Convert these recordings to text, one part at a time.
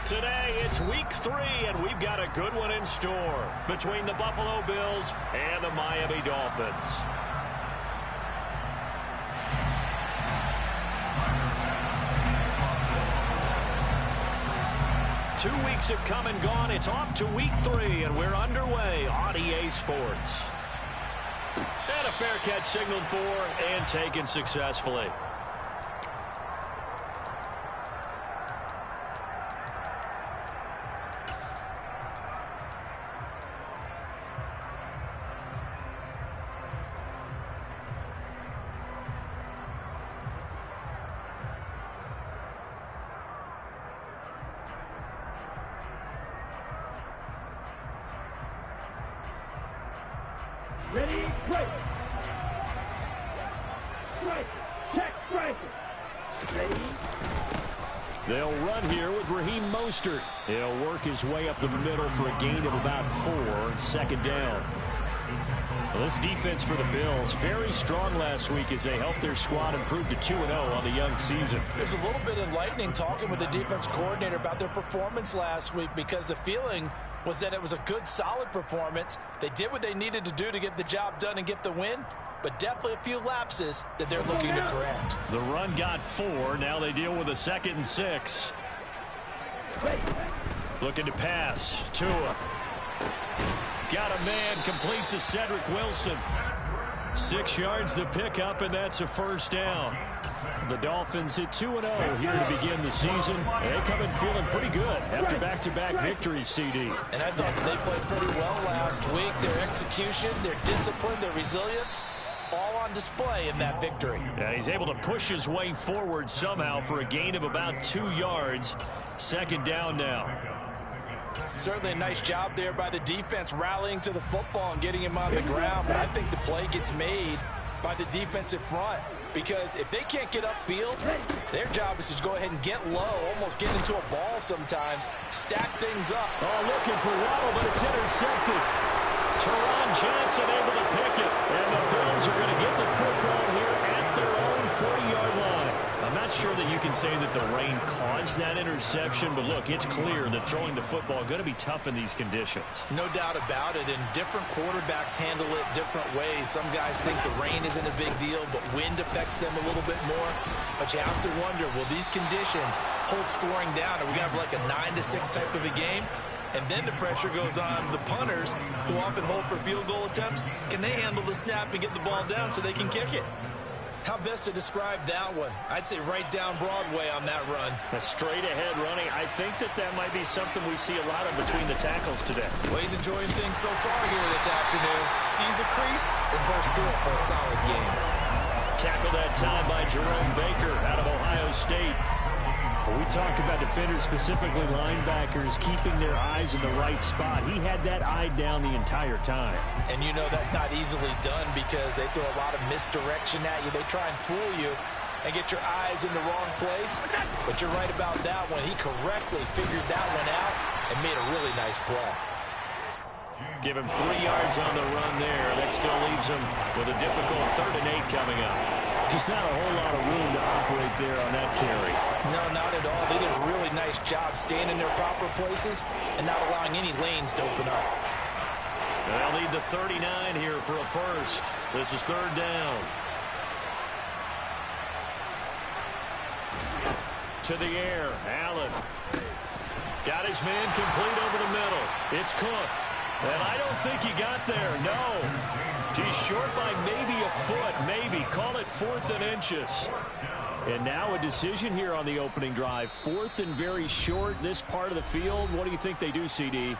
Today, it's week 3, and we've got a good one in store between the Buffalo Bills and the Miami Dolphins. Two weeks have come and gone. It's off to week 3, and we're underway on EA Sports. And a fair catch signaled for and taken successfully. Ready, break. Break. Check, break. Ready. They'll run here with Raheem Mostert. He'll work his way up the middle for a gain of about 4, second down. Well, this defense for the Bills, very strong last week as they helped their squad improve to 2-0 on the young season. There's a little bit enlightening talking with the defense coordinator about their performance last week because the feeling was that it was a good, solid performance. They did what they needed to do to get the job done and get the win, but definitely a few lapses that they're looking to correct. The run got 4. Now they deal with a 2nd and 6. Looking to pass. Tua. Got a man, complete to Cedric Wilson. 6 yards the pickup, and that's a first down. The Dolphins at 2-0 here to begin the season. They come in feeling pretty good after back-to-back victories, CD. And I thought they played pretty well last week. Their execution, their discipline, their resilience, all on display in that victory. Yeah, he's able to push his way forward somehow for a gain of about 2 yards. 2nd down now. Certainly a nice job there by the defense rallying to the football and getting him on the ground. But I think the play gets made by the defensive front because if they can't get upfield, their job is to go ahead and get low, almost get into a ball sometimes, stack things up. Oh, looking for Waddle, but it's intercepted. Teron Johnson able to pick it, and the Bills are going to get the football here at their own 40-yard line. I'm not sure that you can say that the rain caused that interception, but look, it's clear that throwing the football is going to be tough in these conditions. No doubt about it, and different quarterbacks handle it different ways. Some guys think the rain isn't a big deal, but wind affects them a little bit more. But you have to wonder, will these conditions hold scoring down? Are we going to have like a 9-6 type of a game? And then the pressure goes on the punters, who often hold for field goal attempts. Can they handle the snap and get the ball down so they can kick it? How best to describe that one? I'd say right down Broadway on that run. A straight-ahead running. I think that might be something we see a lot of between the tackles today. Well, he's enjoying things so far here this afternoon. Sees a crease and bursts through it for a solid game. Tackled that time by Jerome Baker out of Ohio State. When we talk about defenders, specifically linebackers, keeping their eyes in the right spot, he had that eye down the entire time. And you know that's not easily done because they throw a lot of misdirection at you. They try and fool you and get your eyes in the wrong place. But you're right about that one. He correctly figured that one out and made a really nice play. Give him 3 yards on the run there. That still leaves him with a difficult 3rd and 8 coming up. Just not a whole lot of room to operate there on that carry. No, not at all. They did a really nice job staying in their proper places and not allowing any lanes to open up. They'll need the 39 here for a first. This is 3rd down. To the air, Allen. Got his man complete over the middle. It's Cook. And I don't think he got there, no. He's short by maybe a foot, maybe. Call it 4th and inches. And now a decision here on the opening drive. 4th and very short, this part of the field. What do you think they do, CD?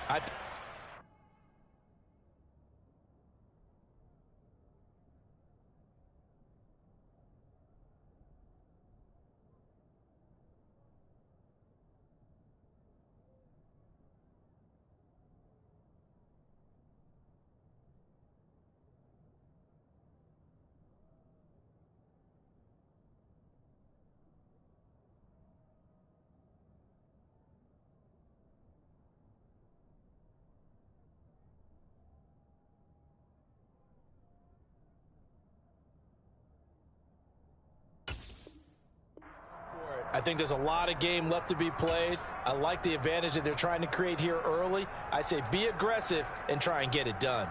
I think there's a lot of game left to be played. I like the advantage that they're trying to create here early. I say be aggressive and try and get it done.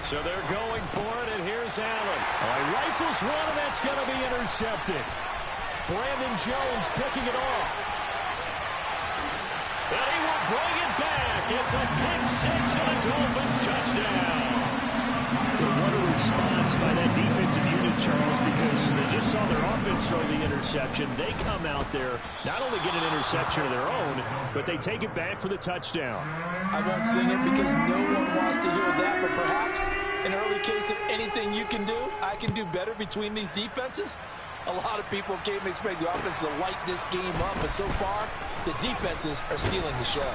So they're going for it, and here's Allen. He rifles one, and that's going to be intercepted. Brandon Jones picking it off. And he will bring it back. It's a pick six and a Dolphins touchdown. What a response by that defensive unit, Charles, because they just saw their offense throw the interception. They come out there, not only get an interception of their own, but they take it back for the touchdown. I won't sing it because no one wants to hear that, but perhaps an early case of anything you can do, I can do better between these defenses. A lot of people came to expect the offense to light this game up, but so far, the defenses are stealing the show.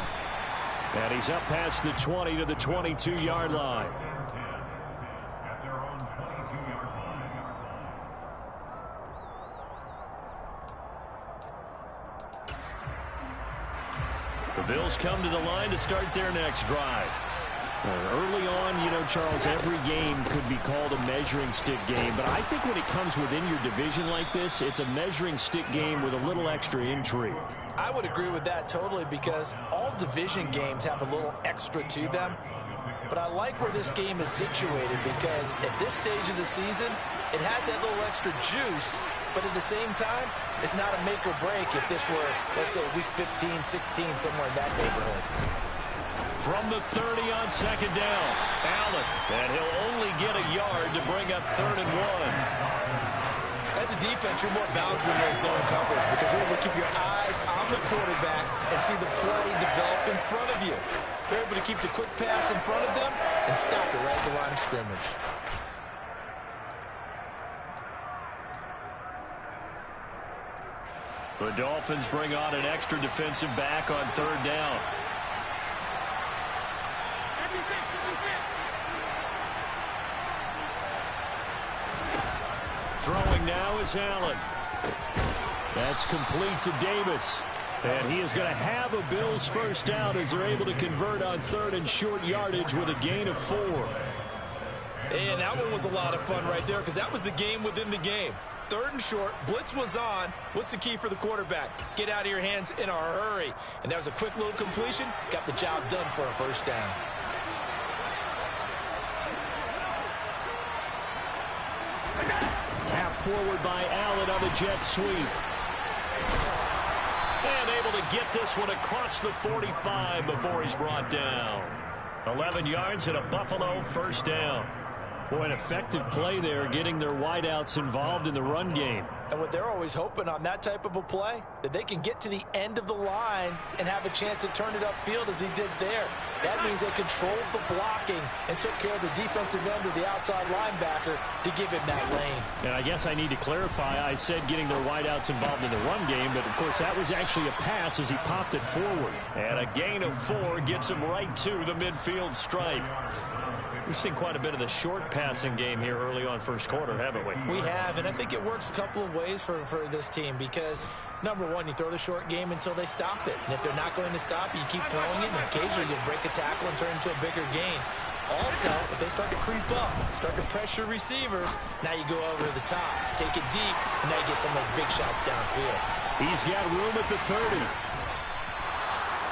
And he's up past the 20 to the 22-yard line. The Bills come to the line to start their next drive. Early on, you know, Charles, every game could be called a measuring stick game, but I think when it comes within your division like this, it's a measuring stick game with a little extra intrigue. I would agree with that totally because all division games have a little extra to them. But I like where this game is situated because at this stage of the season, it has that little extra juice, but at the same time, it's not a make or break if this were, let's say, week 15, 16, somewhere in that neighborhood. From the 30 on second down, Allen, and he'll only get a yard to bring up 3rd and 1. As a defense, you're more balanced when you're in zone coverage because you're able to keep your eyes on the quarterback and see the play develop in front of you. You're able to keep the quick pass in front of them and stop it right at the line of scrimmage. The Dolphins bring on an extra defensive back on 3rd down. Throwing now is Allen. That's complete to Davis. And he is going to have a Bills first down as they're able to convert on 3rd and short yardage with a gain of 4. And that one was a lot of fun right there because that was the game within the game. 3rd and short, blitz was on. What's the key for the quarterback? Get out of your hands in a hurry. And that was a quick little completion. Got the job done for a first down. Tap forward by Allen on the jet sweep. And able to get this one across the 45 before he's brought down. 11 yards and a Buffalo first down. Boy, an effective play there, getting their wideouts involved in the run game. And what they're always hoping on that type of a play, that they can get to the end of the line and have a chance to turn it upfield as he did there. That means they controlled the blocking and took care of the defensive end of the outside linebacker to give him that lane. And I guess I need to clarify, I said getting their wideouts involved in the run game, but of course that was actually a pass as he popped it forward. And a gain of 4 gets him right to the midfield stripe. We've seen quite a bit of the short passing game here early on first quarter, haven't we? We have, and I think it works a couple of ways for this team because, number one, you throw the short game until they stop it. And if they're not going to stop, you keep throwing it, and occasionally you'll break a tackle and turn into a bigger gain. Also, if they start to creep up, start to pressure receivers, now you go over to the top, take it deep, and now you get some of those big shots downfield. He's got room at the 30.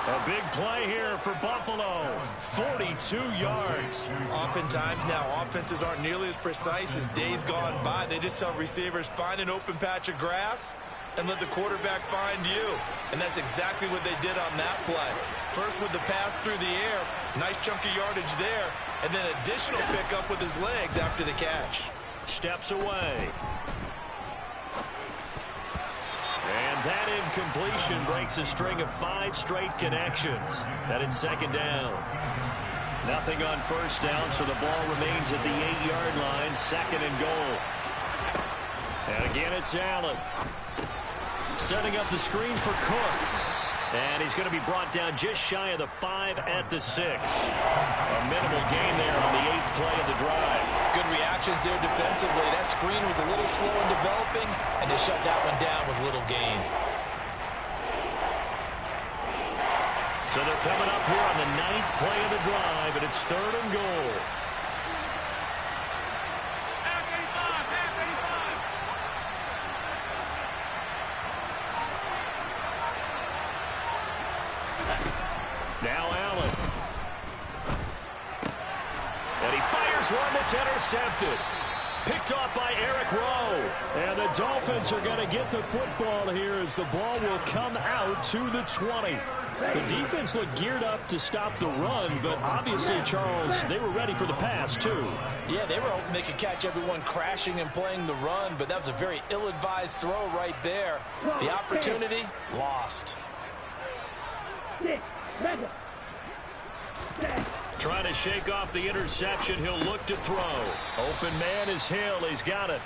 A big play here for Buffalo. 42 yards. Oftentimes now, offenses aren't nearly as precise as days gone by. They just tell receivers, find an open patch of grass and let the quarterback find you. And that's exactly what they did on that play. First with the pass through the air, nice chunky yardage there, and then additional pickup with his legs after the catch. Steps away. And that incompletion breaks a string of 5 straight connections. That is second down. Nothing on first down, so the ball remains at the 8-yard line, 2nd and goal. And again, it's Allen. Setting up the screen for Cook. And he's going to be brought down just shy of the 5 at the 6. A minimal gain there on the 8th play of the drive. Good reactions there defensively. That screen was a little slow in developing, and they shut that one down with little gain. So they're coming up here on the 9th play of the drive, and it's 3rd and goal. Now Allen. And he fires one that's intercepted. Picked off by Eric Rowe. And the Dolphins are going to get the football here as the ball will come out to the 20. The defense looked geared up to stop the run, but obviously, Charles, they were ready for the pass, too. Yeah, they were hoping they could catch everyone crashing and playing the run, but that was a very ill-advised throw right there. The opportunity, lost. Trying to shake off the interception. He'll look to throw. Open man is Hill. He's got it.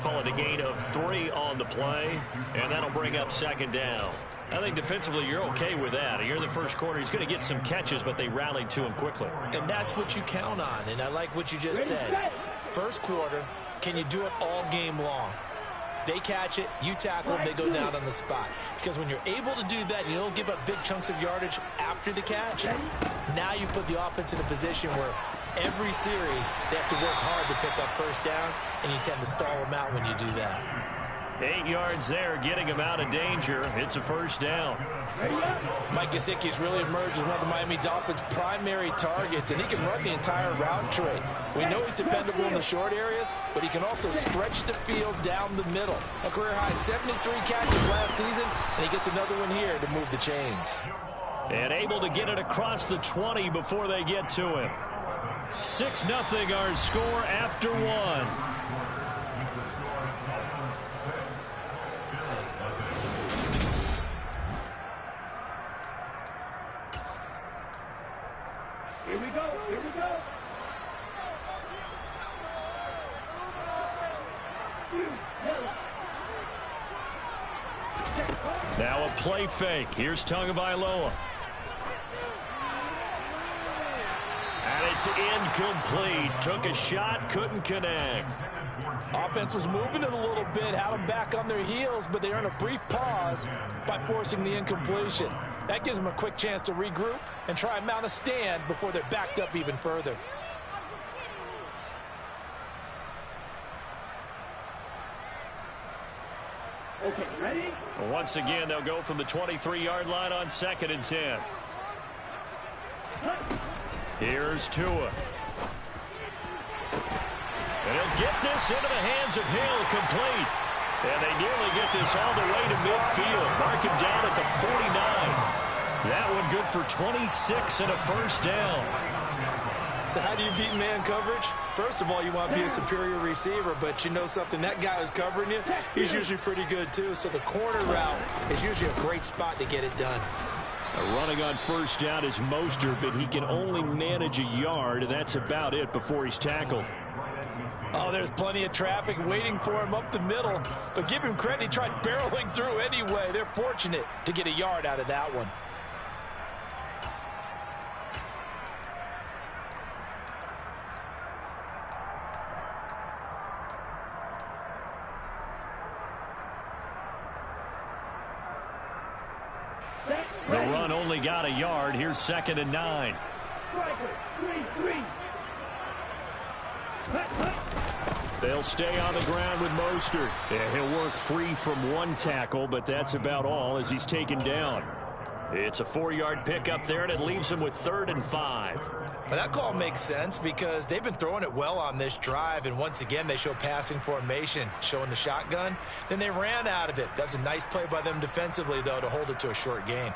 Call it a gain of 3 on the play, and that'll bring up 2nd down. I think defensively you're okay with that. Here in the first quarter, he's going to get some catches, but they rallied to him quickly. And that's what you count on, and I like what you just said. First quarter, can you do it all game long? They catch it, you tackle them, they go down on the spot. Because when you're able to do that, you don't give up big chunks of yardage after the catch. Now you put the offense in a position where every series they have to work hard to pick up first downs, and you tend to stall them out when you do that. 8 yards there, getting him out of danger. It's a first down. Mike Gesicki's really emerged as one of the Miami Dolphins' primary targets, and he can run the entire route tree. We know he's dependable in the short areas, but he can also stretch the field down the middle. A career-high 73 catches last season, and he gets another one here to move the chains. And able to get it across the 20 before they get to him. 6-0 our score after 1. Here we go. Here we go. Now a play fake. Here's Tagovailoa. And it's incomplete. Took a shot, couldn't connect. Offense was moving it a little bit, had them back on their heels, but they earned a brief pause by forcing the incompletion. That gives them a quick chance to regroup and try and mount a stand before they're backed up even further. Okay, ready? Once again, they'll go from the 23-yard line on 2nd and 10. Here's Tua. And he'll get this into the hands of Hill, complete. And they nearly get this all the way to midfield. Mark him down at the 49. That one good for 26 and a first down. So how do you beat man coverage? First of all, you want to be a superior receiver, but you know something, that guy who's covering you, he's usually pretty good too. So the corner route is usually a great spot to get it done. Running on first down is Mostert, but he can only manage a yard, and that's about it before he's tackled. Oh, there's plenty of traffic waiting for him up the middle, but give him credit, he tried barreling through anyway. They're fortunate to get a yard out of that one. The run only got a yard. Here's 2nd and 9. They'll stay on the ground with Mostert. Yeah, he'll work free from one tackle, but that's about all as he's taken down. It's a 4-yard pickup there, and it leaves him with 3rd and 5. Well, that call makes sense because they've been throwing it well on this drive, and once again they show passing formation, showing the shotgun. Then they ran out of it. That's a nice play by them defensively, though, to hold it to a short gain.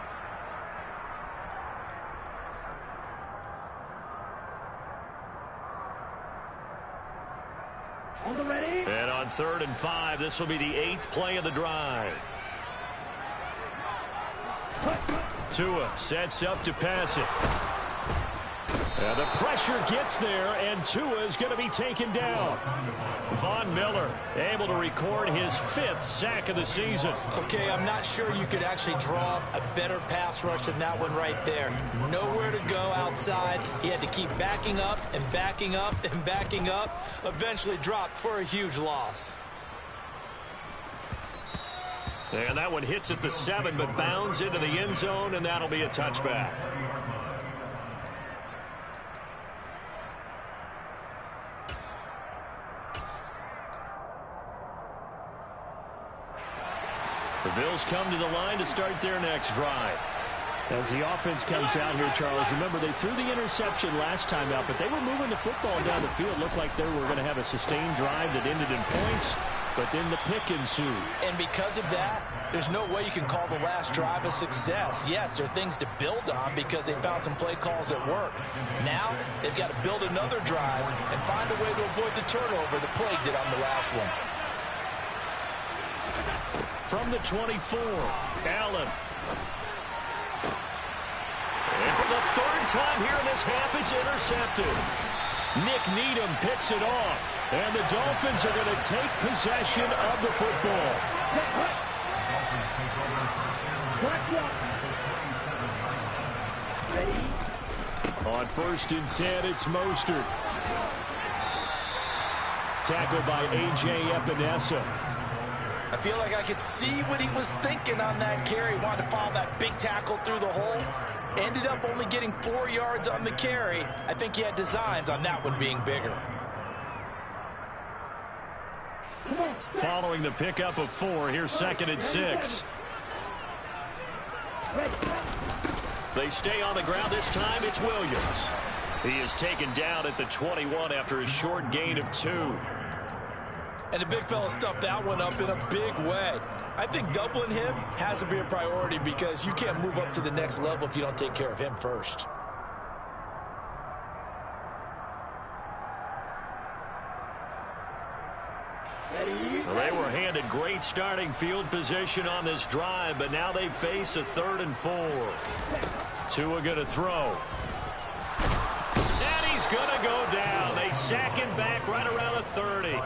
And on 3rd and 5, this will be the 8th play of the drive. Tua sets up to pass it. The pressure gets there, and Tua is going to be taken down. Von Miller able to record his 5th sack of the season. Okay, I'm not sure you could actually draw a better pass rush than that one right there. Nowhere to go outside. He had to keep backing up and backing up and backing up. Eventually dropped for a huge loss. And that one hits at the 7, but bounds into the end zone, and that'll be a touchback. The Bills come to the line to start their next drive. As the offense comes out here, Charles, remember they threw the interception last time out, but they were moving the football down the field. Looked like they were going to have a sustained drive that ended in points, but then the pick ensued. And because of that, there's no way you can call the last drive a success. Yes, there are things to build on because they found some play calls that work. Now, they've got to build another drive and find a way to avoid the turnover the plague did on the last one. From the 24, Allen. And for the 3rd time here in this half, it's intercepted. Nick Needham picks it off. And the Dolphins are going to take possession of the football. On 1st and 10, it's Mostert. Tackled by A.J. Epinesa. I feel like I could see what he was thinking on that carry. Wanted to follow that big tackle through the hole. Ended up only getting 4 yards on the carry. I think he had designs on that one being bigger. Following the pickup of 4, here's 2nd and 6. They stay on the ground. This time it's Williams. He is taken down at the 21 after a short gain of 2. And the big fella stuffed that one up in a big way. I think doubling him has to be a priority because you can't move up to the next level if you don't take care of him first. Well, they were handed great starting field position on this drive, but now they face a 3rd and 4. Tua going to throw. And he's going to go down. They sack him back right around the 30.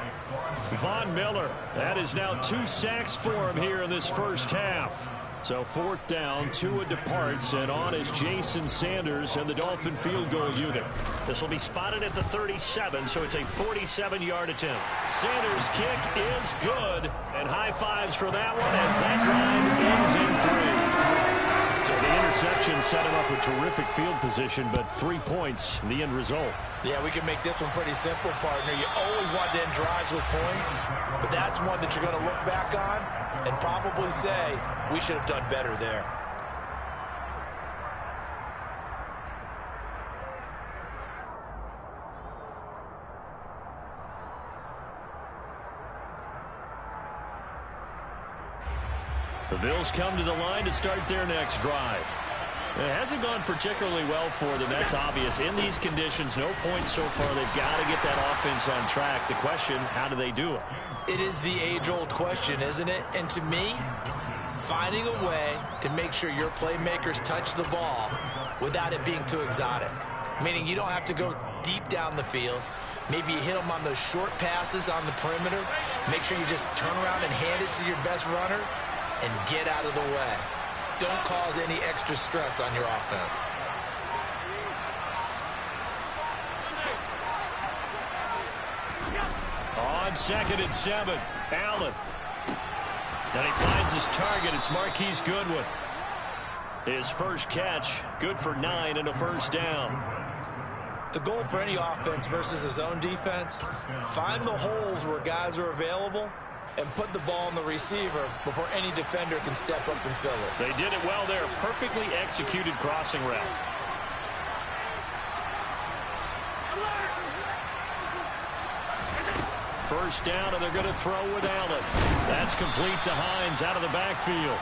Von Miller, that is now 2 sacks for him here in this first half. So 4th down, Tua departs, and on is Jason Sanders and the Dolphin field goal unit. This will be spotted at the 37, so it's a 47-yard attempt. Sanders' kick is good, and high fives for that one as that drive ends in 3. So the interception set him up with terrific field position, but 3 points in the end result. Yeah, we can make this one pretty simple, partner. You always want to end drives with points, but that's one that you're going to look back on and probably say, we should have done better there. The Bills come to the line to start their next drive. It hasn't gone particularly well for them. That's obvious. In these conditions, no points so far. They've got to get that offense on track. The question, how do they do it? It is the age-old question, isn't it? And to me, finding a way to make sure your playmakers touch the ball without it being too exotic. Meaning you don't have to go deep down the field. Maybe you hit them on those short passes on the perimeter. Make sure you just turn around and hand it to your best runner and get out of the way. Don't cause any extra stress on your offense. On 2nd and 7, Allen. Then he finds his target. It's Marquise Goodwin. His first catch, good for 9 and a first down. The goal for any offense versus his own defense, find the holes where guys are available and put the ball on the receiver before any defender can step up and fill it. They did it well there. Perfectly executed crossing route. First down, and they're going to throw with Allen. That's complete to Hines out of the backfield.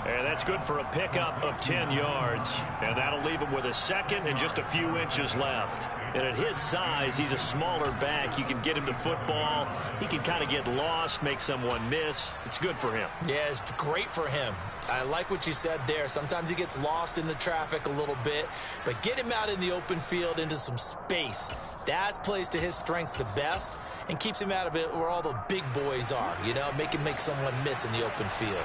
And that's good for a pickup of 10 yards. And that'll leave him with a second and just a few inches left. And at his size, he's a smaller back. You can get him the football. He can kind of get lost, make someone miss. It's good for him. Yeah, it's great for him. I like what you said there. Sometimes he gets lost in the traffic a little bit, but get him out in the open field into some space. That plays to his strengths the best and keeps him out of it where all the big boys are, you know, make someone miss in the open field.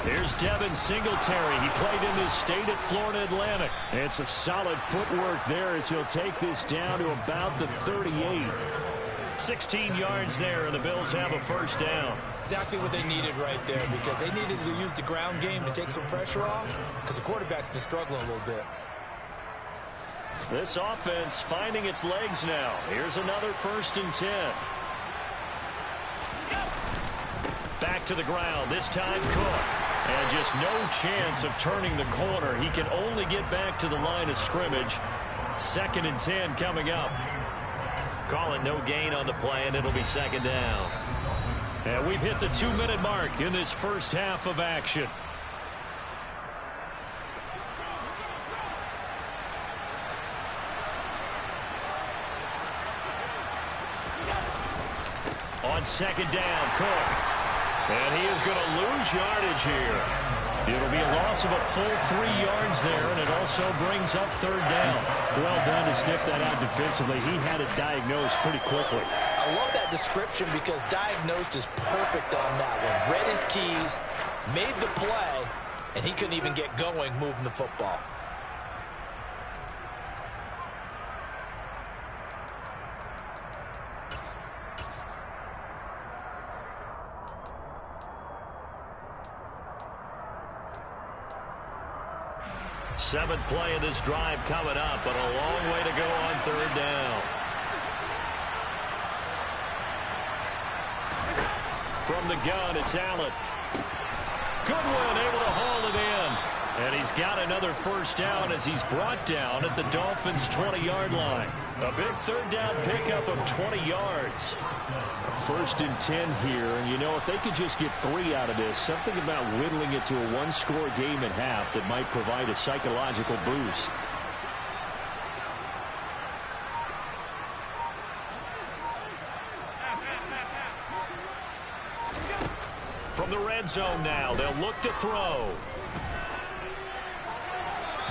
Here's Devin Singletary. He played in this state at Florida Atlantic. And some solid footwork there as he'll take this down to about the 38. 16 yards there, and the Bills have a first down. Exactly what they needed right there, because they needed to use the ground game to take some pressure off, because the quarterback's been struggling a little bit. This offense finding its legs now. Here's another 1st and 10. Back to the ground, this time Cook. And just no chance of turning the corner. He can only get back to the line of scrimmage. 2nd and 10 coming up. Call it no gain on the play, and it'll be 2nd down. And we've hit the 2-minute mark in this first half of action. On 2nd down, Cook. And he is going to lose yardage here. It'll be a loss of a full 3 yards there, and it also brings up 3rd down. Well done to sniff that out defensively. He had it diagnosed pretty quickly. I love that description because diagnosed is perfect on that one. Read his keys, made the play, and he couldn't even get going moving the football. Seventh play of this drive coming up, but a long way to go on 3rd down. From the gun, it's Allen. Goodwin able to haul it in. And he's got another first down as he's brought down at the Dolphins' 20-yard line. A big 3rd down pickup of 20 yards. 1st and 10 here, and you know, if they could just get 3 out of this, something about whittling it to a 1-score game at half that might provide a psychological boost. From the red zone now, they'll look to throw.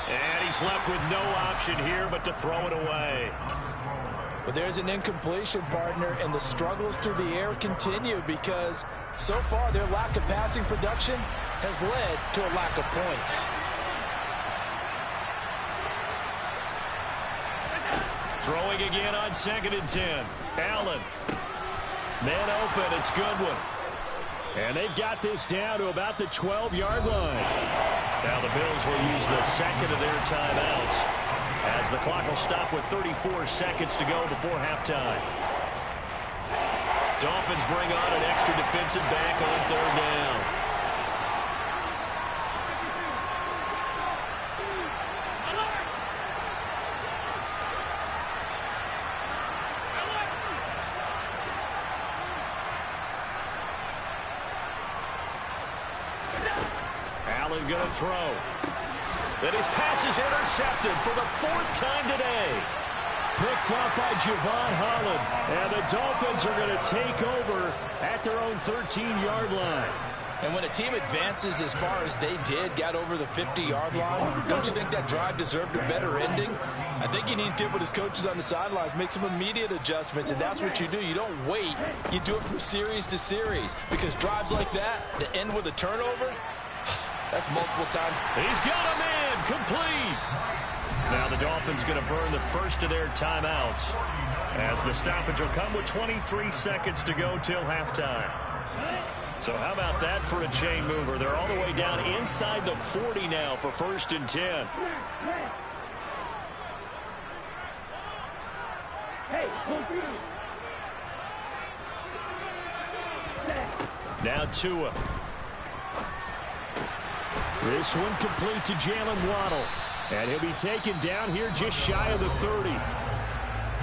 And he's left with no option here but to throw it away. But there's an incompletion, partner, and the struggles through the air continue because so far their lack of passing production has led to a lack of points. Throwing again on 2nd and 10. Allen. Man open, it's Goodwin. And they've got this down to about the 12-yard line. Now the Bills will use the 2nd of their timeouts, as the clock will stop with 34 seconds to go before halftime. Dolphins bring on an extra defensive back on 3rd down. Allen going to throw. And his pass is intercepted for the 4th time today. Picked up by Javon Holland. And the Dolphins are going to take over at their own 13-yard line. And when a team advances as far as they did, got over the 50-yard line, don't you think that drive deserved a better ending? I think he needs to get with his coaches on the sidelines, make some immediate adjustments, and that's what you do. You don't wait. You do it from series to series, because drives like that end with a turnover, that's multiple times. He's got a man complete. Now the Dolphins going to burn the first of their timeouts, as the stoppage will come with 23 seconds to go till halftime. So how about that for a chain mover? They're all the way down inside the 40 now for 1st and 10. Now Tua. This one complete to Jalen Waddle. And he'll be taken down here just shy of the 30.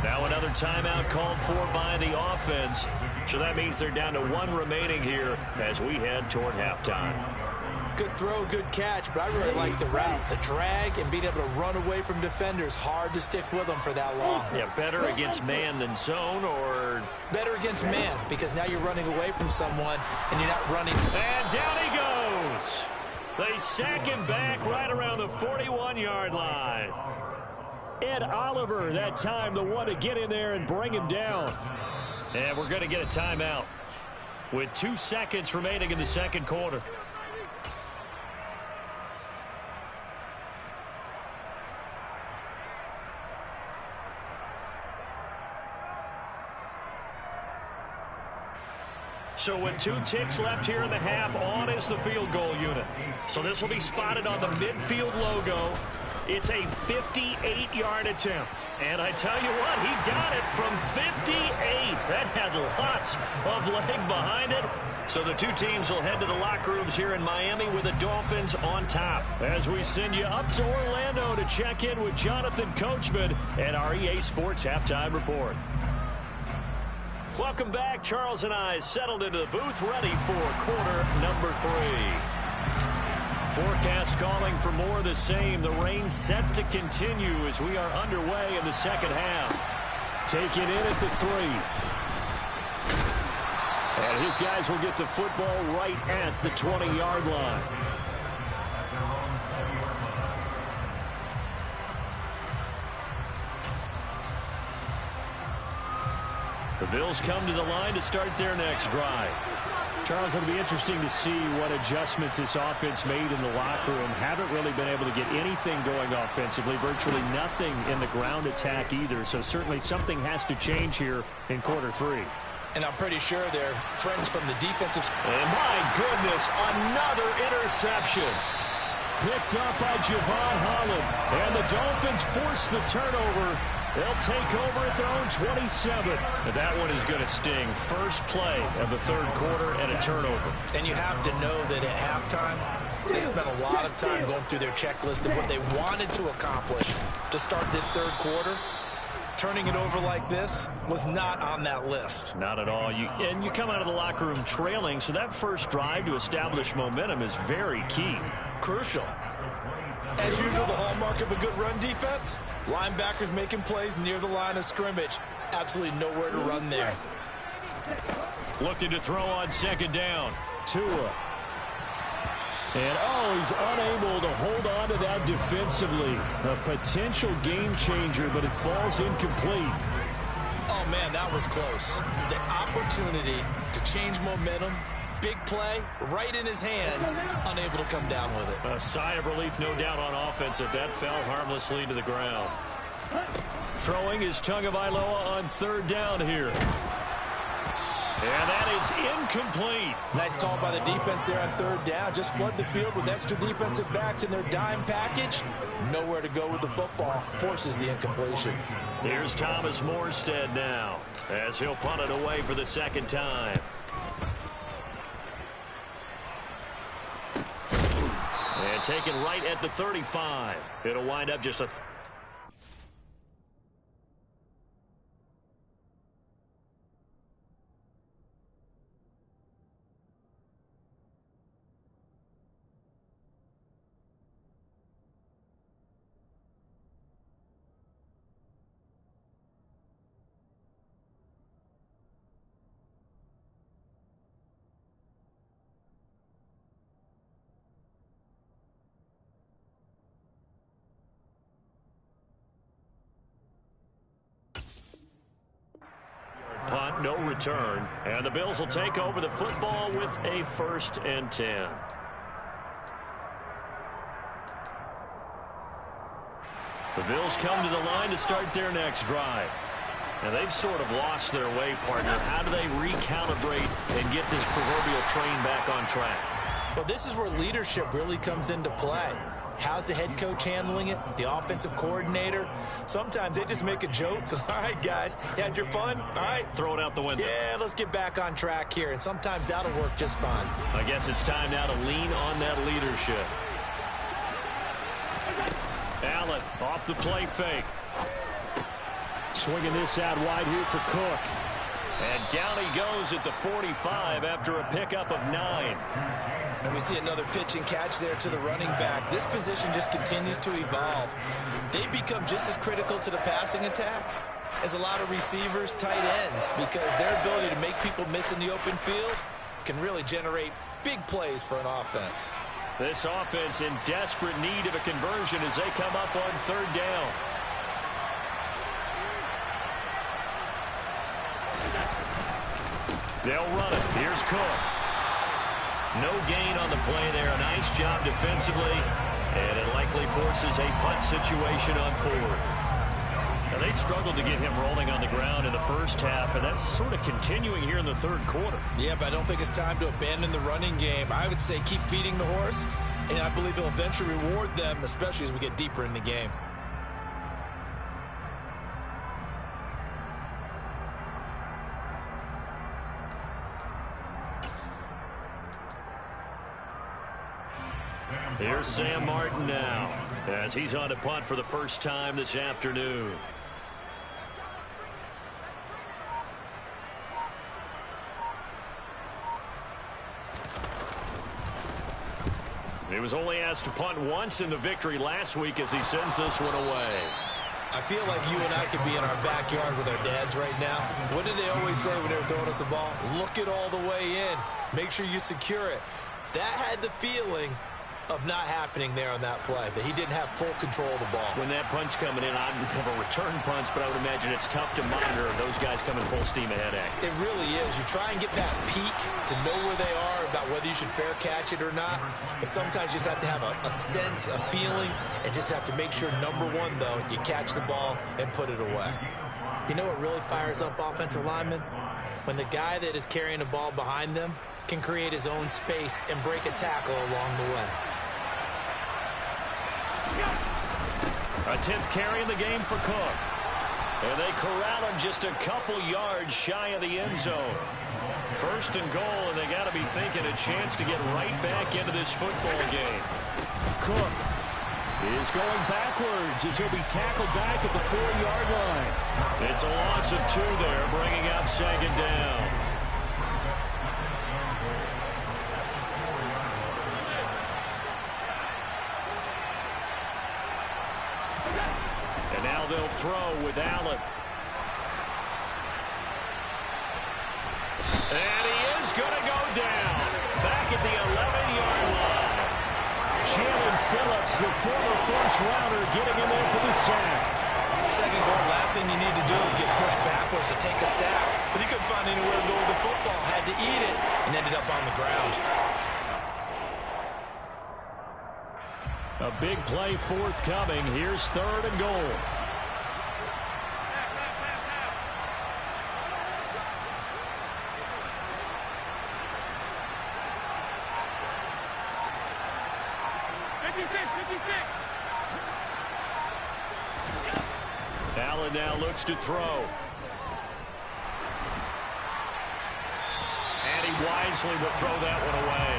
Now another timeout called for by the offense. So that means they're down to 1 remaining here as we head toward halftime. Good throw, good catch, but I really like the route. The drag and being able to run away from defenders, hard to stick with them for that long. Yeah, better against man than zone, or better against man, because now you're running away from someone and you're not running. And down he goes. They sack him back right around the 41-yard line. Ed Oliver that time, the one to get in there and bring him down. And we're going to get a timeout with 2 seconds remaining in the second quarter. So with 2 ticks left here in the half, on is the field goal unit. So this will be spotted on the midfield logo. It's a 58-yard attempt. And I tell you what, he got it from 58. That had lots of leg behind it. So the 2 teams will head to the locker rooms here in Miami with the Dolphins on top. As we send you up to Orlando to check in with Jonathan Coachman and our EA Sports Halftime Report. Welcome back. Charles and I settled into the booth, ready for quarter number 3. Forecast calling for more of the same. The rain set to continue as we are underway in the second half. Taken in at the 3. And his guys will get the football right at the 20-yard line. The Bills come to the line to start their next drive. Charles, it'll be interesting to see what adjustments this offense made in the locker room. Haven't really been able to get anything going offensively, virtually nothing in the ground attack either. So certainly something has to change here in quarter 3. And I'm pretty sure they're friends from the defensive. And my goodness, another interception. Picked up by Javon Holland. And the Dolphins force the turnover. They'll take over at their own 27. And that one is going to sting. First play of the third quarter and a turnover. And you have to know that at halftime, they spent a lot of time going through their checklist of what they wanted to accomplish to start this third quarter. Turning it over like this was not on that list. Not at all. And you come out of the locker room trailing, so that first drive to establish momentum is very key. Crucial. As usual, the hallmark of a good run defense, linebackers making plays near the line of scrimmage. Absolutely nowhere to run there. Looking to throw on second down. Tua. And, he's unable to hold on to that defensively. A potential game changer, but it falls incomplete. Oh, man, that was close. The opportunity to change momentum, big play, right in his hands, unable to come down with it. A sigh of relief, no doubt, on offense if that fell harmlessly to the ground. Throwing is Tagovailoa on third down here. And that is incomplete. Nice call by the defense there on third down. Just flood the field with extra defensive backs in their dime package. Nowhere to go with the football. Forces the incompletion. Here's Thomas Morstead now as he'll punt it away for the second time. And taken right at the 35. It'll wind up just a... punt, no return, and the Bills will take over the football with a 1st and 10. The Bills come to the line to start their next drive. And they've sort of lost their way, partner. How do they recalibrate and get this proverbial train back on track? Well, this is where leadership really comes into play. How's the head coach handling it? The offensive coordinator? Sometimes they just make a joke. All right, guys, you had your fun? All right. Throw it out the window. Yeah, let's get back on track here. And sometimes that'll work just fine. I guess it's time now to lean on that leadership. Allen off the play fake. Swinging this out wide here for Cook. And down he goes at the 45 after a pickup of 9. And we see another pitch and catch there to the running back. This position just continues to evolve. They become just as critical to the passing attack as a lot of receivers, tight ends, because their ability to make people miss in the open field can really generate big plays for an offense. This offense in desperate need of a conversion as they come up on 3rd down. They'll run it. Here's Cook. No gain on the play there. Nice job defensively. And it likely forces a punt situation on 4th. Now, they struggled to get him rolling on the ground in the first half, and that's sort of continuing here in the 3rd quarter. Yeah, but I don't think it's time to abandon the running game. I would say keep feeding the horse, and I believe he'll eventually reward them, especially as we get deeper in the game. Here's Sam Martin now as he's on to punt for the first time this afternoon. He was only asked to punt once in the victory last week as he sends this one away. I feel like you and I could be in our backyard with our dads right now. What did they always say when they were throwing us the ball? Look it all the way in. Make sure you secure it. That had the feeling of not happening there on that play, that he didn't have full control of the ball. When that punt's coming in, I have a return punch, but I would imagine it's tough to monitor those guys coming full steam ahead at. It really is. You try and get that peek to know where they are, about whether you should fair catch it or not, but sometimes you just have to have a sense, a feeling, and just have to make sure, number one, though, you catch the ball and put it away. You know what really fires up offensive linemen? When the guy that is carrying the ball behind them can create his own space and break a tackle along the way. A 10th carry in the game for Cook. And they corral him just a couple yards shy of the end zone. 1st and goal, and they got to be thinking a chance to get right back into this football game. Cook is going backwards as he'll be tackled back at the 4-yard line. It's a loss of 2 there, bringing up 2nd down. And now they'll throw with Allen. And he is going to go down. Back at the 11-yard line. Jalen Phillips, the former first-rounder, getting in there for the sack. 2nd goal, last thing you need to do is get pushed backwards to take a sack. But he couldn't find anywhere to go with the football. Had to eat it and ended up on the ground. A big play forthcoming. Here's 3rd and goal. Allen now looks to throw. And he wisely will throw that one away.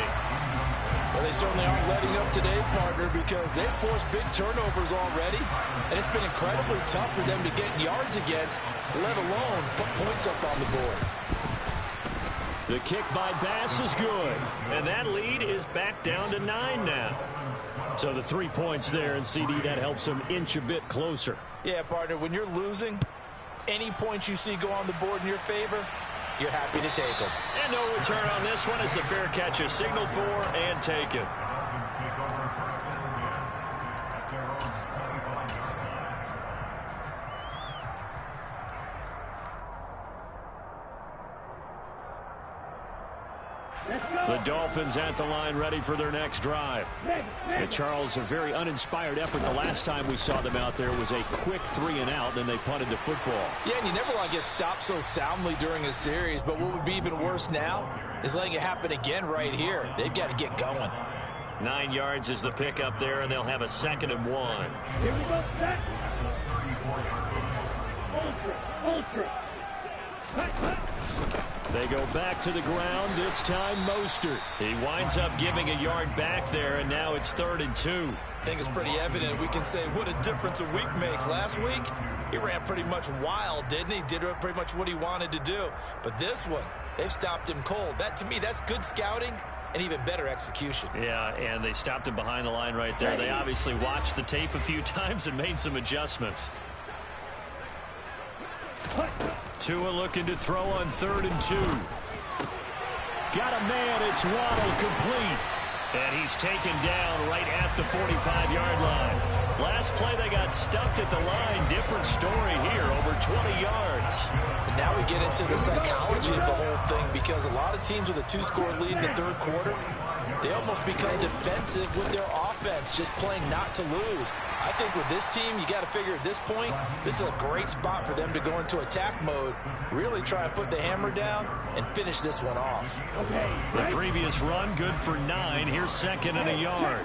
Well, they certainly aren't letting up today, partner, because they've forced big turnovers already, and it's been incredibly tough for them to get yards against, let alone put points up on the board. The kick by Bass is good, and that lead is back down to 9 now. So the 3 points there, and CD, that helps them inch a bit closer. Yeah, partner, when you're losing, any points you see go on the board in your favor, you're happy to take them. And no return on this one as the fair catch is signaled for and taken. The Dolphins at the line ready for their next drive. And Charles, a very uninspired effort the last time we saw them out there was a quick 3-and-out, then they punted the football. Yeah, and you never want to get stopped so soundly during a series, but what would be even worse now is letting it happen again right here. They've got to get going. 9 yards is the pickup there, and they'll have a 2nd and 1. Here we go, set. Ultra. They go back to the ground, this time Mostert. He winds up giving a yard back there, and now it's 3rd and 2. I think it's pretty evident. We can say what a difference a week makes. Last week, He ran pretty much wild, didn't he? Did pretty much what he wanted to do. But this one, they've stopped him cold. That, to me, that's good scouting and even better execution. Yeah, and they stopped him behind the line right there. They obviously watched the tape a few times and made some adjustments. Tua looking to throw on 3rd and 2. Got a man. It's Waddle, complete. And he's taken down right at the 45-yard line. Last play, they got stuffed at the line. Different story here, over 20 yards. And now we get into the psychology of the whole thing, because a lot of teams with a 2-score lead in the 3rd quarter, they almost become defensive with their offense, just playing not to lose. I think with this team, you got to figure at this point, this is a great spot for them to go into attack mode, really try and put the hammer down and finish this one off. The previous run, good for 9. Here's 2nd and a yard.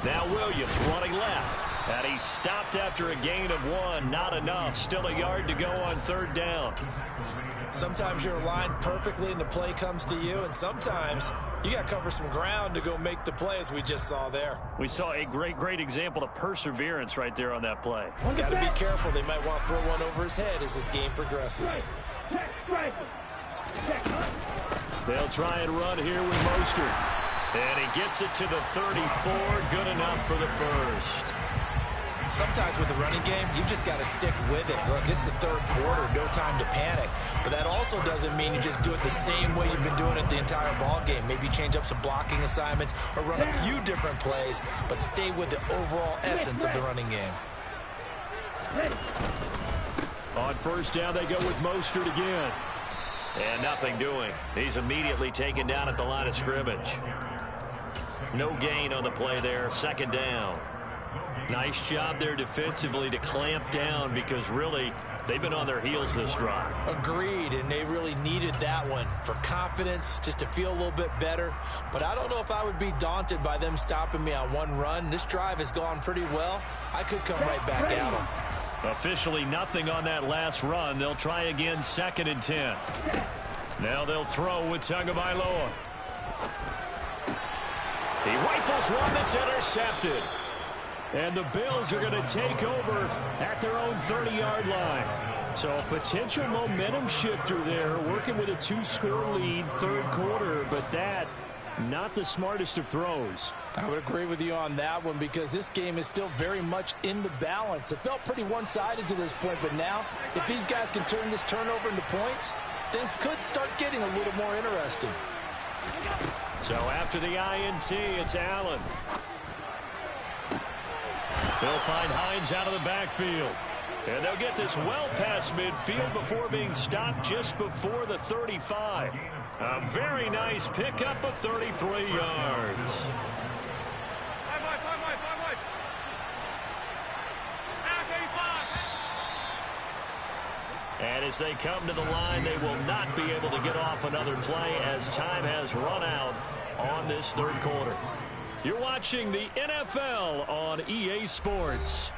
Now Williams running left. And he's stopped after a gain of 1. Not enough. Still a yard to go on 3rd down. Sometimes you're aligned perfectly and the play comes to you, and sometimes you got to cover some ground to go make the play, as we just saw there. We saw a great example of perseverance right there on that play. Got to be careful. They might want to throw one over his head as this game progresses. They'll try and run here with Mostert. And he gets it to the 34. Good enough for the first. Sometimes with the running game, you've just got to stick with it. Look, it's the 3rd quarter, no time to panic. But that also doesn't mean you just do it the same way you've been doing it the entire ball game. Maybe change up some blocking assignments or run a few different plays, but stay with the overall essence of the running game. On 1st down, they go with Mostert again. And nothing doing. He's immediately taken down at the line of scrimmage. No gain on the play there. 2nd down. Nice job there defensively to clamp down, because really they've been on their heels this drive. Agreed, and they really needed that one for confidence, just to feel a little bit better. But I don't know if I would be daunted by them stopping me on one run. This drive has gone pretty well. I could come right back at them. Officially nothing on that last run. They'll try again, 2nd and 10. Now they'll throw with Tagovailoa. He rifles one that's intercepted. And the Bills are going to take over at their own 30-yard line. So a potential momentum shifter there, working with a 2-score lead, 3rd quarter, but that not the smartest of throws. I would agree with you on that one, because this game is still very much in the balance. It felt pretty one-sided to this point, but now if these guys can turn this turnover into points, things could start getting a little more interesting. So after the INT, it's Allen. They'll find Hines out of the backfield. And they'll get this well past midfield before being stopped just before the 35. A very nice pickup of 33 yards. And as they come to the line, they will not be able to get off another play as time has run out on this 3rd quarter. You're watching the NFL on EA Sports.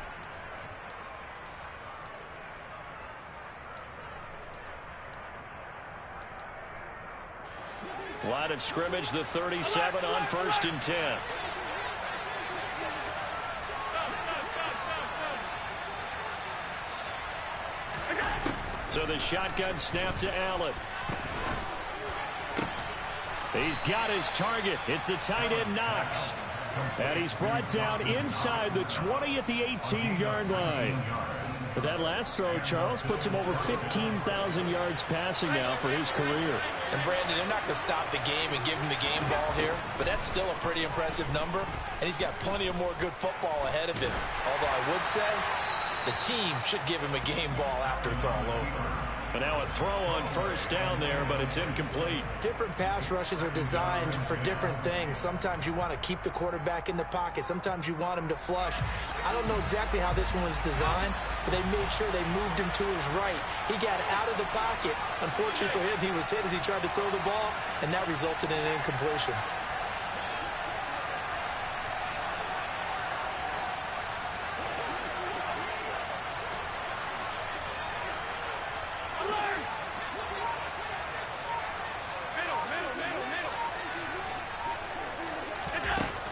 Line of scrimmage, the 37 on 1st and 10. So the shotgun snap to Allen. He's got his target. It's the tight end Knox. And he's brought down inside the 20 at the 18-yard line. But that last throw, Charles, puts him over 15,000 yards passing now for his career. And Brandon, they're not going to stop the game and give him the game ball here, but that's still a pretty impressive number, and he's got plenty of more good football ahead of him. Although I would say the team should give him a game ball after it's all over. And now a throw on 1st down there, but it's incomplete. Different pass rushes are designed for different things. Sometimes you want to keep the quarterback in the pocket. Sometimes you want him to flush. I don't know exactly how this one was designed, but they made sure they moved him to his right. He got out of the pocket. Unfortunately for him, he was hit as he tried to throw the ball, and that resulted in an incompletion.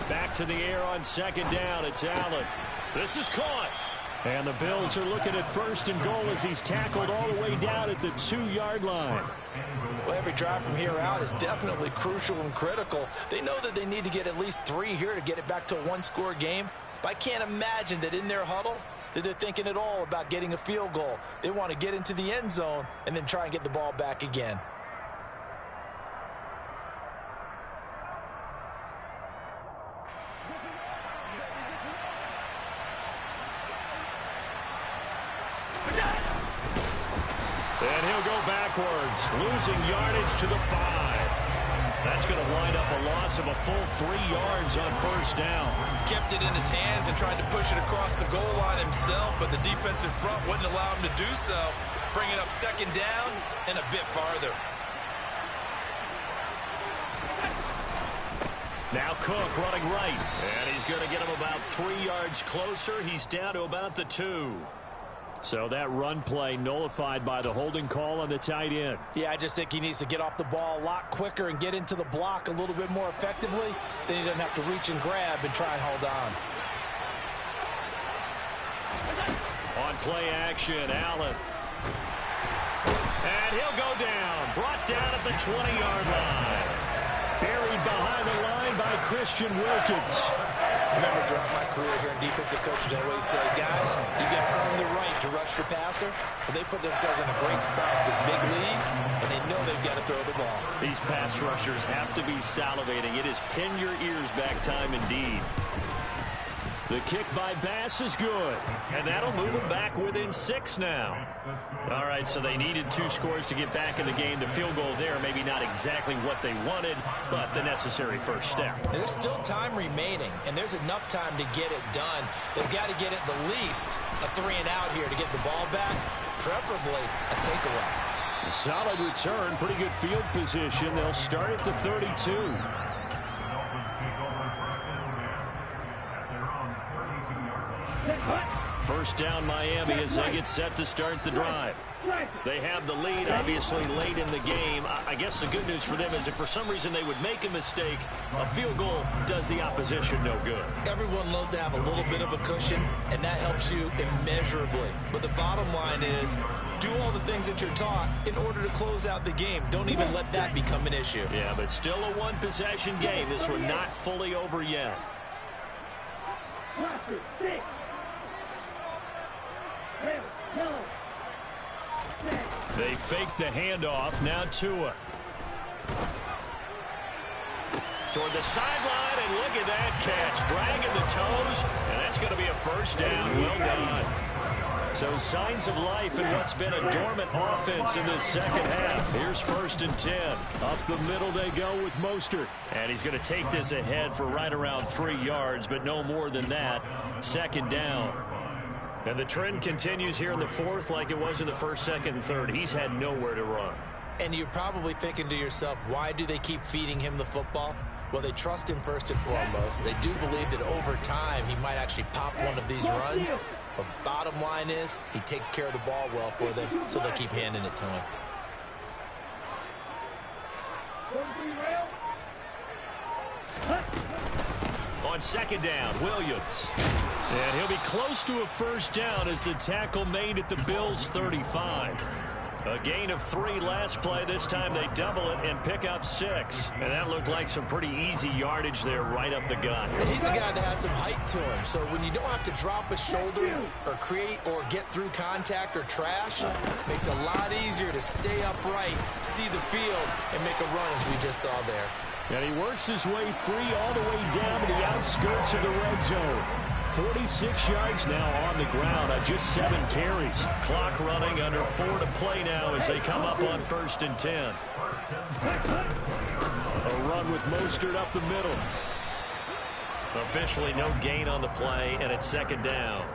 Back to the air on 2nd down. It's Allen. This is caught. And the Bills are looking at 1st and goal as he's tackled all the way down at the 2-yard line. Well, every drive from here out is definitely crucial and critical. They know that they need to get at least 3 here to get it back to a 1-score game. But I can't imagine that in their huddle that they're thinking at all about getting a field goal. They want to get into the end zone and then try and get the ball back again. And he'll go backwards, losing yardage to the 5. That's going to wind up a loss of a full 3 yards on 1st down. Kept it in his hands and tried to push it across the goal line himself, but the defensive front wouldn't allow him to do so. Bringing up 2nd down and a bit farther. Now Cook running right, and he's going to get him about 3 yards closer. He's down to about the 2. So that run play nullified by the holding call on the tight end. Yeah, I just think he needs to get off the ball a lot quicker and get into the block a little bit more effectively. Then he doesn't have to reach and grab and try and hold on. On play action, Allen. And he'll go down. Brought down at the 20-yard line. Buried behind the line by Christian Wilkins. I remember throughout my career here in defensive coaches, I always say, guys, you got to earn the right to rush the passer. But they put themselves in a great spot with this big lead, and they know they've got to throw the ball. These pass rushers have to be salivating. It is pin your ears back time indeed. The kick by Bass is good, and that'll move them back within 6 now. All right, so they needed 2 scores to get back in the game. The field goal there, maybe not exactly what they wanted, but the necessary first step. There's still time remaining, and there's enough time to get it done. They've got to get at the least a 3 and out here to get the ball back, preferably a takeaway. Solid return, pretty good field position. They'll start at the 32. First down Miami as they get set to start the drive. They have the lead, obviously, late in the game. I guess the good news for them is if for some reason they would make a mistake, a field goal does the opposition no good. Everyone loves to have a little bit of a cushion, and that helps you immeasurably. But the bottom line is, do all the things that you're taught in order to close out the game. Don't even let that become an issue. Yeah, but still a one-possession game. This one not fully over yet. They fake the handoff. Now Tua. Toward the sideline, and look at that catch. Dragging the toes, and that's going to be a first down. Well done. So signs of life in what's been a dormant offense in this second half. Here's 1st and 10. Up the middle they go with Mostert. And he's going to take this ahead for right around 3 yards, but no more than that. 2nd down. And the trend continues here in the 4th like it was in the 1st, 2nd, and 3rd. He's had nowhere to run. And you're probably thinking to yourself, why do they keep feeding him the football? Well, they trust him first and foremost. They do believe that over time he might actually pop one of these runs. But bottom line is he takes care of the ball well for them, so they'll keep handing it to him. On 2nd down, Williams. And he'll be close to a first down as the tackle made at the Bills' 35. A gain of 3 last play. This time they double it and pick up 6. And that looked like some pretty easy yardage there right up the gut. And he's a guy that has some height to him. So when you don't have to drop a shoulder or create or get through contact or trash, makes it a lot easier to stay upright, see the field, and make a run as we just saw there. And he works his way free all the way down to the outskirts of the red zone. 46 yards now on the ground on just 7 carries. Clock running under 4 to play now as they come up on 1st and 10. A run with Mostert up the middle. Officially no gain on the play, and it's 2nd down.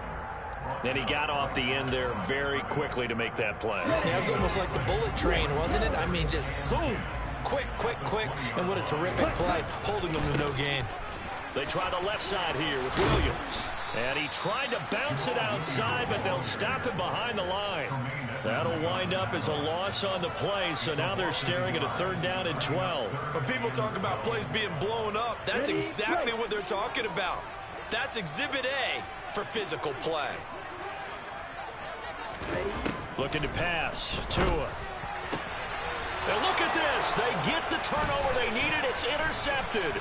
And he got off the end there very quickly to make that play. Yeah, it was almost like the bullet train, wasn't it? I mean, just zoom. Quick, quick, quick. And what a terrific play, holding them to no gain. They try the left side here with Williams. And he tried to bounce it outside, but they'll stop him behind the line. That'll wind up as a loss on the play, so now they're staring at a 3rd down and 12. When people talk about plays being blown up, that's exactly what they're talking about. That's Exhibit A. for physical play. Looking to pass. Tua. And look at this. They get the turnover they needed. It's intercepted.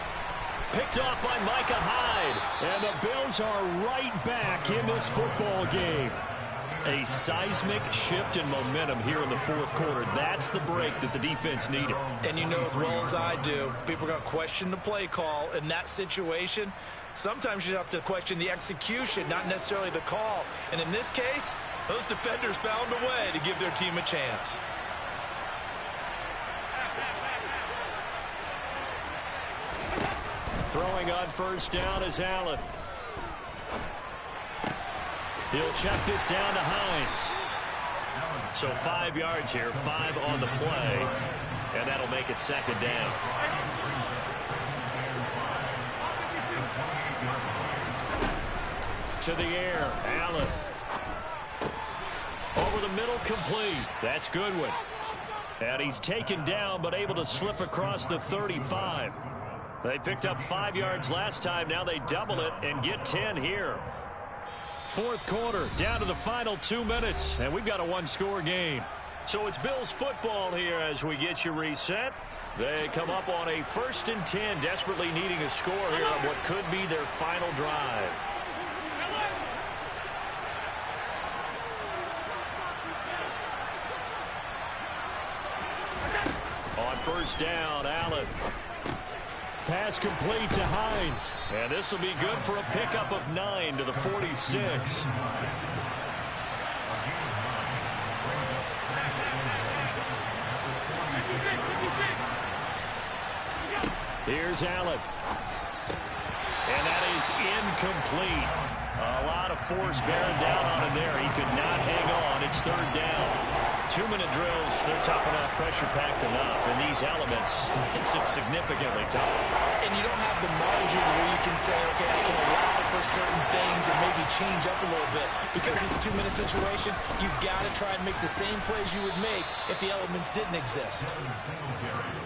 Picked off by Micah Hyde. And the Bills are right back in this football game. A seismic shift in momentum here in the fourth quarter. That's the break that the defense needed. And you know as well as I do, people are going to question the play call in that situation. Sometimes you have to question the execution, not necessarily the call. And in this case, those defenders found a way to give their team a chance. Throwing on first down is Allen. He'll check this down to Hines. So 5 yards here, 5 on the play, and that'll make it second down. To the air, Allen. Over the middle, complete. That's Goodwin. And he's taken down, but able to slip across the 35. They picked up 5 yards last time. Now they double it and get 10 here. Fourth quarter, down to the final 2 minutes, and we've got a one-score game. So it's Bills football here as we get you reset. They come up on a 1st and 10, desperately needing a score here on what could be their final drive. On first down, Allen. Pass complete to Hines. And this will be good for a pickup of 9 to the 46. Here's Allen. And that is incomplete. A lot of force bearing down on him there. He could not hang on. It's third down. 2-minute drills, they're tough enough, pressure-packed enough. And these elements makes it significantly tougher. And you don't have the margin where you can say, okay, I can allow for certain things and maybe change up a little bit. Because it's a 2-minute situation, you've got to try and make the same plays you would make if the elements didn't exist.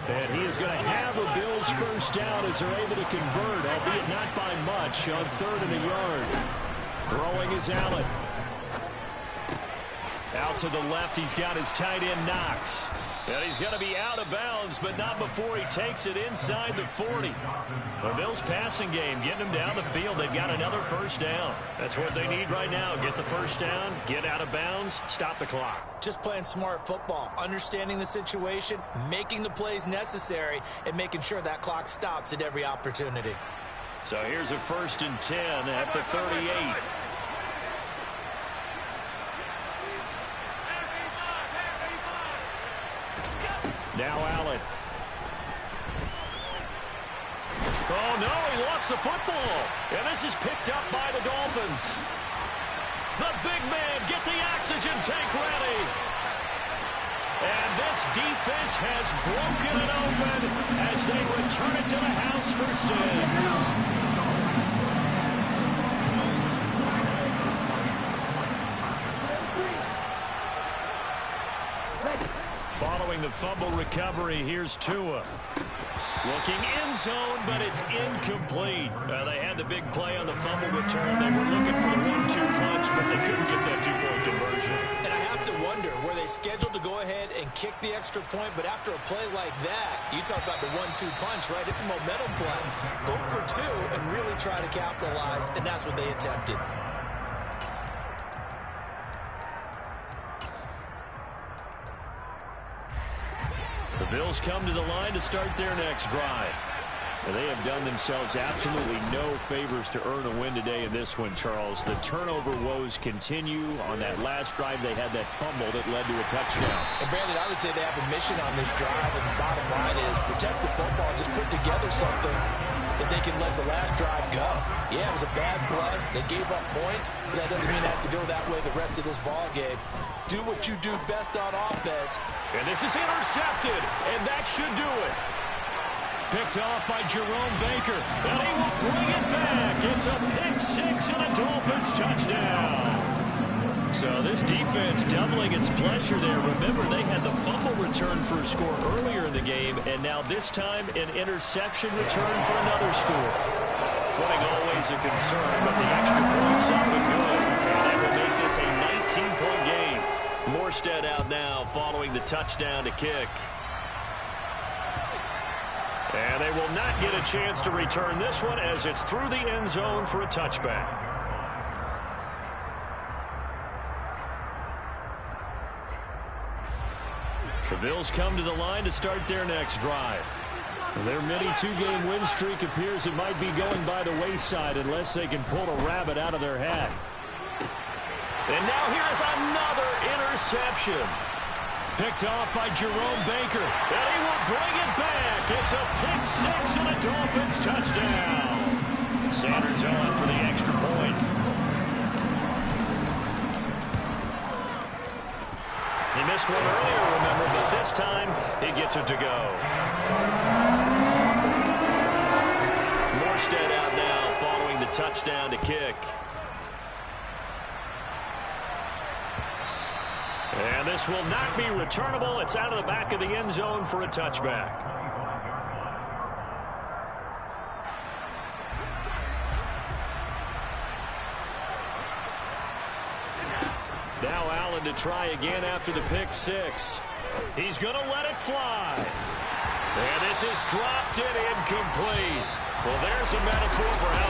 And he is going to have a Bills first down as they're able to convert, albeit not by much, on 3rd and a yard. Throwing is Allen. Out to the left, he's got his tight end Knox. And he's going to be out of bounds, but not before he takes it inside the 40. The Bills passing game, getting them down the field. They've got another first down. That's what they need right now. Get the first down, get out of bounds, stop the clock. Just playing smart football, understanding the situation, making the plays necessary, and making sure that clock stops at every opportunity. So here's a 1st and 10 at the 38. Now Allen. Oh, no, he lost the football. And this is picked up by the Dolphins. The big man, get the oxygen tank ready. And this defense has broken it open as they return it to the house for 6. Following the fumble recovery, here's Tua. Looking end zone, but it's incomplete. They had the big play on the fumble return. They were looking for the 1-2 punch, but they couldn't get that 2-point conversion. And I have to wonder, were they scheduled to go ahead and kick the extra point? But after a play like that, you talk about the 1-2 punch, right? It's a momentum play. Go for 2 and really try to capitalize, and that's what they attempted. The Bills come to the line to start their next drive. And they have done themselves absolutely no favors to earn a win today in this one, Charles. The turnover woes continue. On that last drive, they had that fumble that led to a touchdown. And Brandon, I would say they have a mission on this drive, and the bottom line is protect the football, just put together something that they can let the last drive go. Yeah, it was a bad play. They gave up points, but that doesn't mean it has to go that way the rest of this ball game. Do what you do best on offense. And this is intercepted, and that should do it. Picked off by Jerome Baker, and he will bring it back. It's a pick-6 and a Dolphins touchdown. So this defense doubling its pleasure there. Remember, they had the fumble return for a score earlier in the game, and now this time an interception return for another score. Footing always a concern, but the extra point's up and good. And that will make this a 19-point game. Morstead out now following the touchdown to kick. And they will not get a chance to return this one as it's through the end zone for a touchback. The Bills come to the line to start their next drive. Their mini two-game win streak appears it might be going by the wayside unless they can pull a rabbit out of their hat. And now here's another interception. Picked off by Jerome Baker. And he will bring it back. It's a pick six and a Dolphins touchdown. Sanders on for the extra point. He missed one earlier, remember, but this time he gets it to go. Morstead out now following the touchdown to kick. And this will not be returnable. It's out of the back of the end zone for a touchback. Now Allen to try again after the pick six. He's going to let it fly. And this is dropped and incomplete. Well, there's a metaphor for how